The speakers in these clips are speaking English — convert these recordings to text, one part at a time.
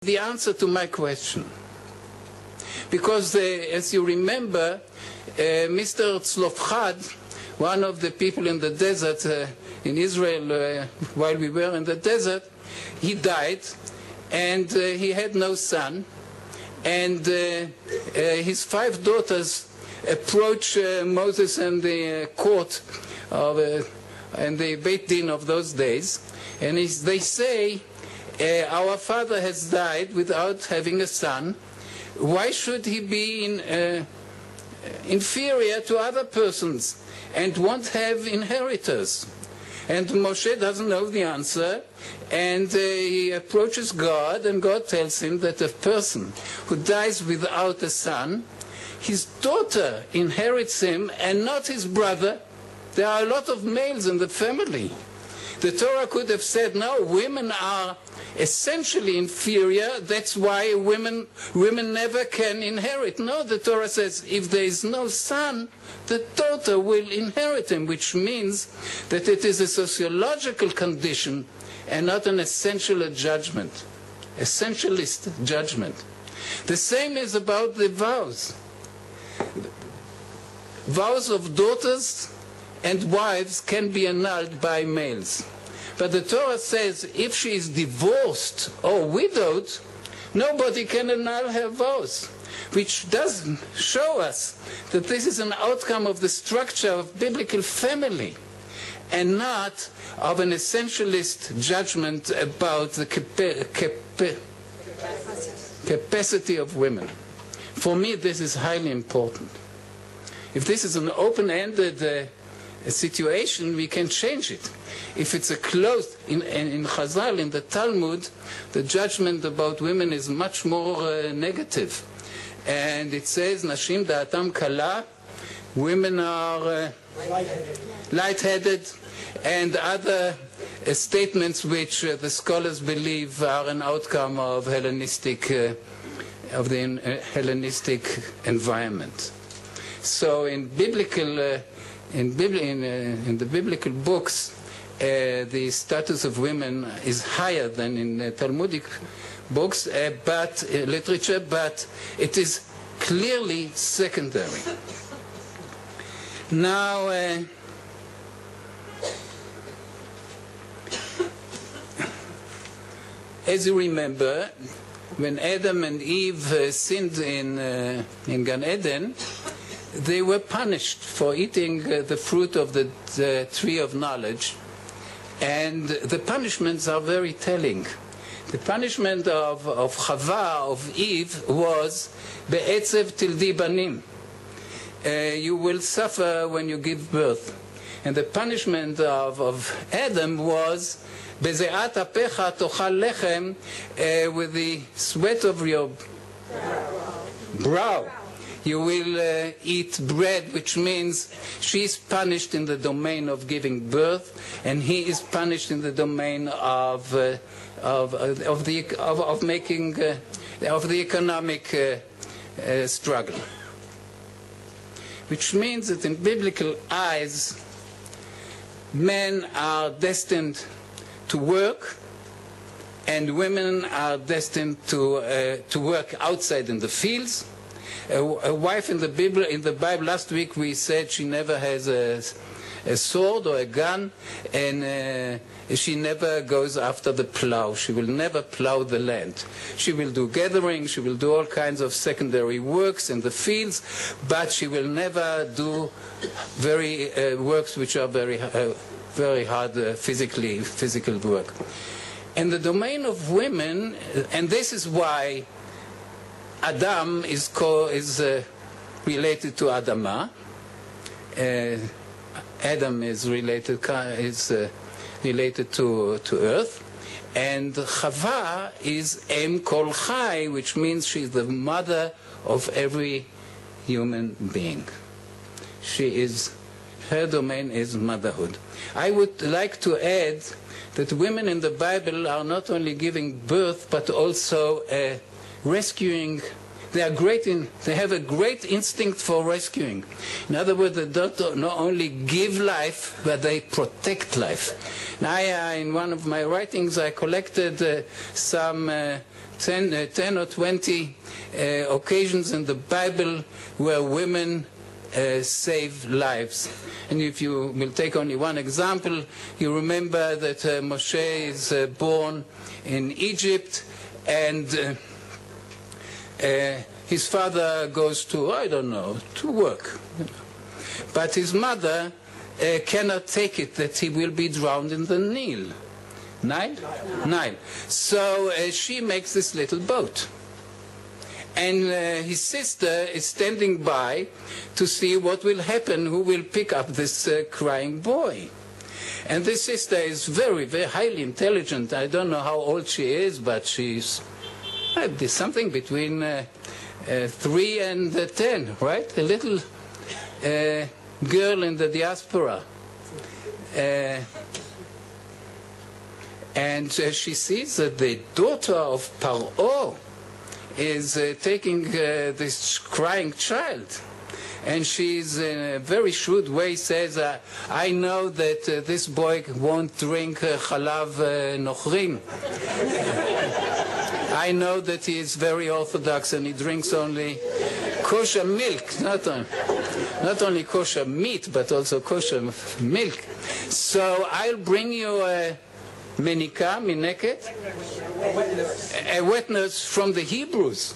the answer to my question. Because, as you remember, Mr. Tzlofchad, one of the people in the desert in Israel, while we were in the desert, he died, and he had no son. And his 5 daughters approached Moses and the court of, and the Beit Din of those days, and they say, our father has died without having a son. Why should he be inferior to other persons and won't have inheritors? And Moshe doesn't know the answer, and he approaches God, and God tells him that a person who dies without a son, his daughter inherits him and not his brother. There are a lot of males in the family. The Torah could have said, no, women are essentially inferior, that's why women never can inherit. No, the Torah says, if there is no son, the daughter will inherit him, which means that it is a sociological condition and not an essential judgment, essentialist judgment. The same is about the vows. Vows of daughters and wives can be annulled by males. But the Torah says if she is divorced or widowed, nobody can annul her vows, which does show us that this is an outcome of the structure of biblical family and not of an essentialist judgment about the capacity of women. For me, this is highly important. If this is an open-ended situation, we can change it. If it's a closed, in Chazal, in the Talmud, the judgment about women is much more negative. And it says, Nashim da'atam kala, women are lightheaded, and other statements which the scholars believe are an outcome of Hellenistic, of the Hellenistic environment. So in biblical in the biblical books, the status of women is higher than in Talmudic books, literature, but it is clearly secondary. Now, as you remember, when Adam and Eve sinned in Gan Eden, they were punished for eating the fruit of the tree of knowledge. And the punishments are very telling. The punishment of Chava, of Eve, was Be'etzev tildi banim. You will suffer when you give birth. And the punishment of Adam was Beze'at apecha tochal lechem, with the sweat of your brow. You will eat bread, which means she is punished in the domain of giving birth, and he is punished in the domain of the economic struggle. Which means that in biblical eyes, men are destined to work, and women are destined to work outside in the fields. A wife in the Bible, last week we said she never has a sword or a gun, and she never goes after the plow. She will never plow the land. She will do gathering, she will do all kinds of secondary works in the fields, but she will never do works which are very hard physical work. In the domain of women, and this is why Adam is related to Adama. Adam is related to earth, and Chava is Em Kol Chai, which means she's the mother of every human being. Her domain is motherhood. I would like to add that women in the Bible are not only giving birth, but also rescuing. They have a great instinct for rescuing. In other words, they don't not only give life, but they protect life. Now, in one of my writings, I collected some 10 or 20 occasions in the Bible where women save lives. And if you will take only one example, you remember that Moshe is born in Egypt, and his father goes to, I don't know, to work. But his mother cannot take it that he will be drowned in the Nile. Nile. So she makes this little boat. And his sister is standing by to see what will happen, who will pick up this crying boy. And this sister is very, very highly intelligent. I don't know how old she is, but she's something between 3 and 10, right? A little girl in the diaspora. And she sees that the daughter of Paro is taking this crying child. And she's, in a very shrewd way, says, I know that this boy won't drink chalav nochrim. I know that he is very orthodox and he drinks only kosher milk, not only kosher meat, but also kosher milk. So I'll bring you a menika, mineket, a wet nurse from the Hebrews.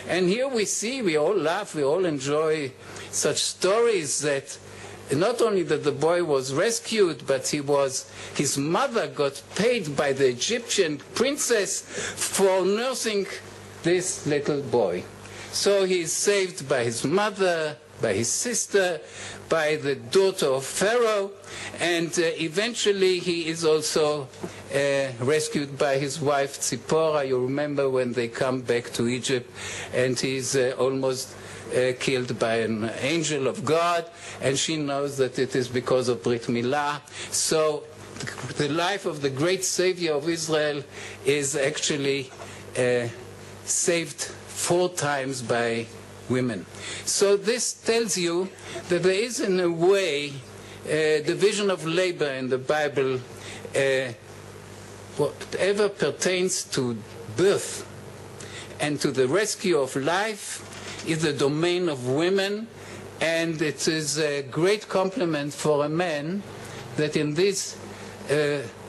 And here we see, we all laugh, we all enjoy such stories that not only that the boy was rescued, but his mother got paid by the Egyptian princess for nursing this little boy. So he is saved by his mother, by his sister, by the daughter of Pharaoh, and eventually he is also rescued by his wife Tzipporah. You remember when they come back to Egypt, and he's almost killed by an angel of God, and she knows that it is because of Brit Milah. So the life of the great Savior of Israel is actually saved 4 times by women. So this tells you that there is, in a way, division of labor in the Bible. Whatever pertains to birth and to the rescue of life is the domain of women, and it is a great compliment for a man that in these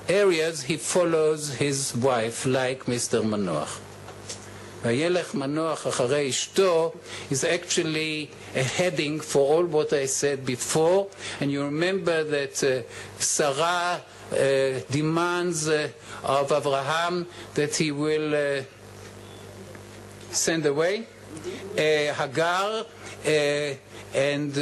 areas he follows his wife, like Mr. Manoah. Vayelech Manoah acharei ishto is actually a heading for all what I said before, and you remember that Sarah demands of Abraham that he will send away Hagar, and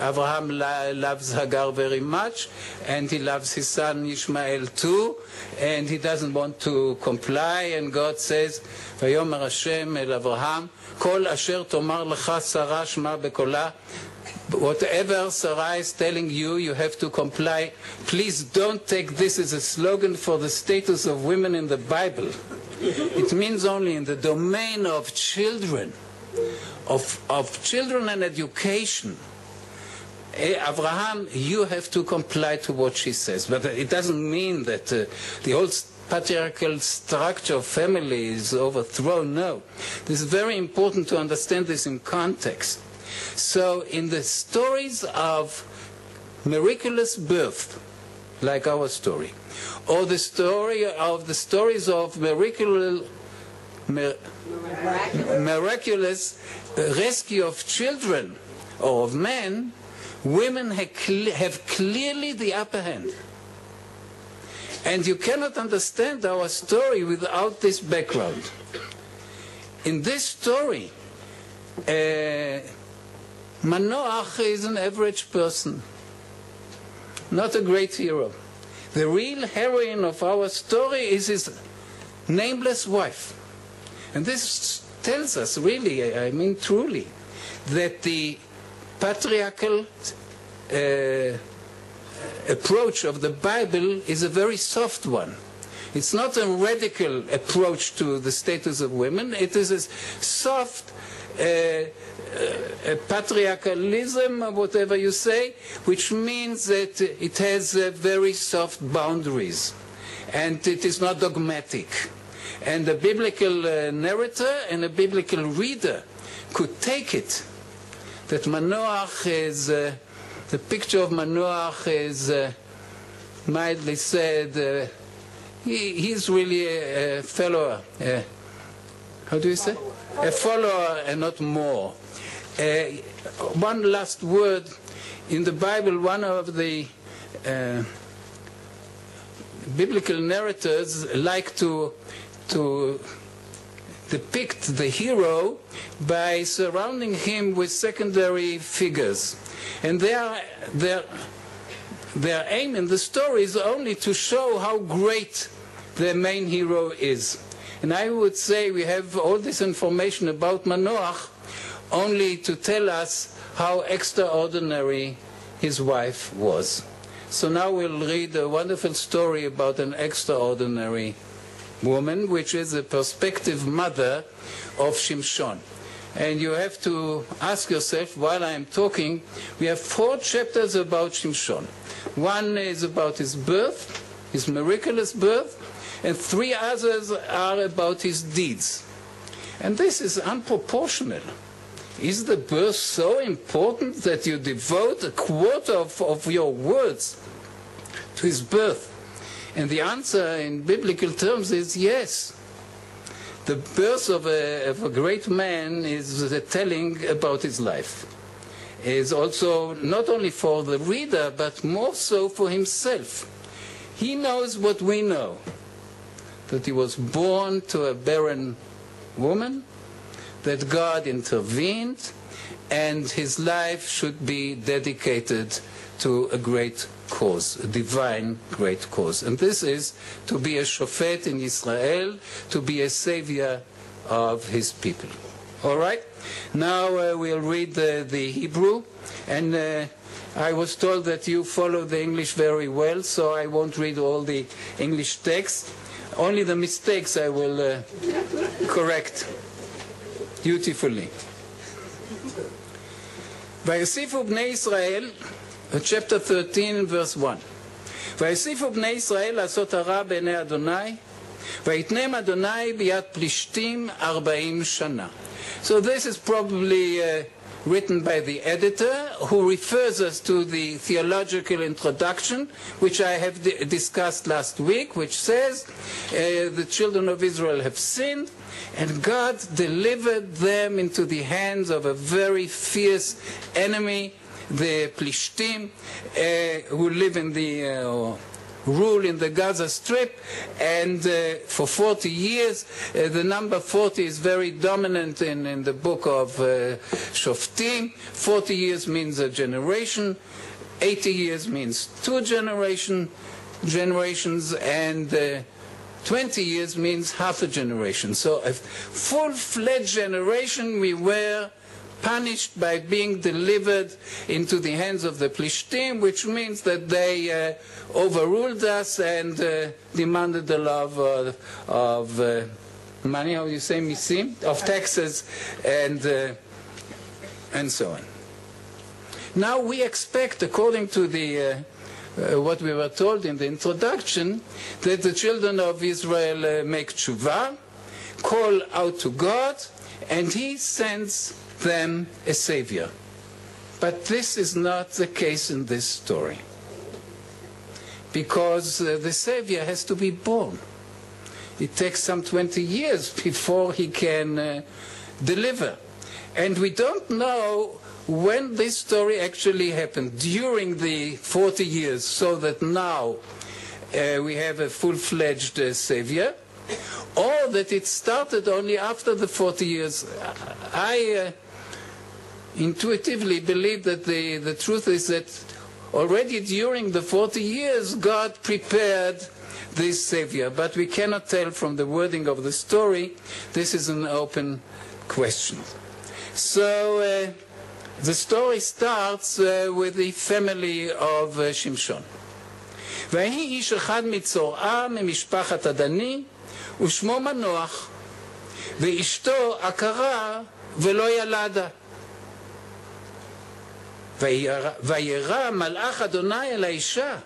Abraham loves Hagar very much, and he loves his son Ishmael too, and he doesn't want to comply, and God says, Vayomer Hashem el Abraham, Kol asher tomar lecha Sarah shma bekola. Whatever Sarah is telling you, you have to comply. Please don't take this as a slogan for the status of women in the Bible. It means only in the domain of children, of children and education. Abraham, you have to comply to what she says. But it doesn't mean that the whole patriarchal structure of family is overthrown. No. This is very important to understand this in context. So in the stories of miraculous birth, like our story, or the stories of miraculous rescue of children or of men, women have clearly the upper hand. And you cannot understand our story without this background. In this story, Manoah is an average person, not a great hero. The real heroine of our story is his nameless wife. And this tells us really, I mean truly, that the patriarchal approach of the Bible is a very soft one. It's not a radical approach to the status of women. It is a soft patriarchalism, whatever you say, which means that it has very soft boundaries, and it is not dogmatic. and a biblical narrator and a biblical reader could take it, that Manoah is, the picture of Manoah is, mildly said, he's really a follower. How do you say? A follower and not more. One last word. In the Bible, one of the biblical narrators like to depict the hero by surrounding him with secondary figures. And their aim in the story is only to show how great the main hero is. And I would say we have all this information about Manoah only to tell us how extraordinary his wife was. So now we'll read a wonderful story about an extraordinary woman, which is a prospective mother of Shimshon. And you have to ask yourself, while I'm talking, we have 4 chapters about Shimshon. One is about his birth, his miraculous birth, and 3 others are about his deeds. And this is unproportional. Is the birth so important that you devote a quarter of your words to his birth? And the answer in biblical terms is yes. The birth of a great man is a telling about his life. It is also not only for the reader, but more so for himself. He knows what we know, that he was born to a barren woman, that God intervened, and his life should be dedicated to a great cause, a divine great cause. And this is to be a shofet in Israel, to be a savior of his people. All right? Now we'll read the Hebrew, and I was told that you follow the English very well, so I won't read all the English text. Only the mistakes I will correct beautifully. ויוסיפו בני ישראל, chapter 13, verse 1. ויוסיפו בני ישראל לעשות הרע בעיני אדוני, ויתנם אדוני ביד פלישתים 40 שנה. So this is probably written by the editor, who refers us to the theological introduction, which I have discussed last week, which says the children of Israel have sinned, and God delivered them into the hands of a very fierce enemy, the Plishtim, who live in the rule in the Gaza Strip, and for 40 years, the number 40 is very dominant in the book of Shoftim. 40 years means a generation, 80 years means 2 generations, and 20 years means half a generation. So a full-fledged generation, we were punished by being delivered into the hands of the Plishtim, which means that they overruled us and demanded the love of money, how do you say, misim, of taxes, and so on. Now we expect, according to the what we were told in the introduction, that the children of Israel make tshuva, call out to God, and he sends them a savior. But this is not the case in this story, because the savior has to be born. It takes some 20 years before he can deliver. And we don't know when this story actually happened, during the 40 years, so that now we have a full-fledged savior, or that it started only after the 40 years. I intuitively believe that the truth is that already during the 40 years God prepared this savior, but we cannot tell from the wording of the story. This is an open question. So the story starts with the family of Shimshon. ויהי איש אחד מצורעה ממשפחת הדני ושמו מנוח, ואשתו עקרה ולא ילדה. וירא מלאך אדוני אל האישה,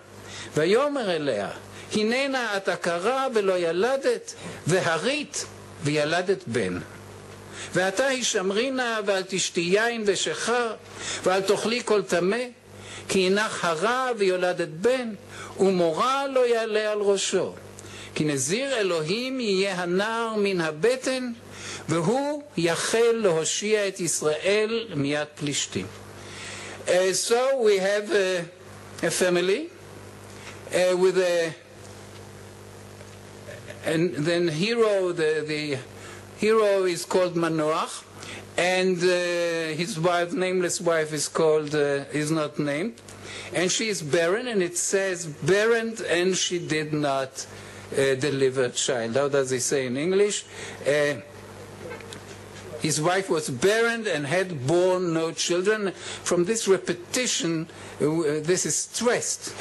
ויאמר אליה, הננה את עקרה ולא ילדת, והרית וילדת בן. ואתה הישמרינה ואל תשתי יין ושכר, ואל תאכלי כל טמא, כי הנך הרה ויולדת בן, ומורה לא יעלה על ראשו. כי נזיר אלוהים יהיה הנער מן הבטן, והוא יחל להושיע את ישראל מיד פלישתים. So we have a family with and then the hero is called Manoah, and his wife, nameless wife, is not named, and she is barren, and it says barren, and she did not deliver a child. How does he say in English? His wife was barren and had borne no children. From this repetition, this is stressed.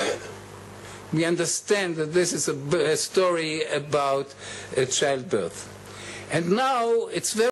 We understand that this is a story about childbirth. And now it's very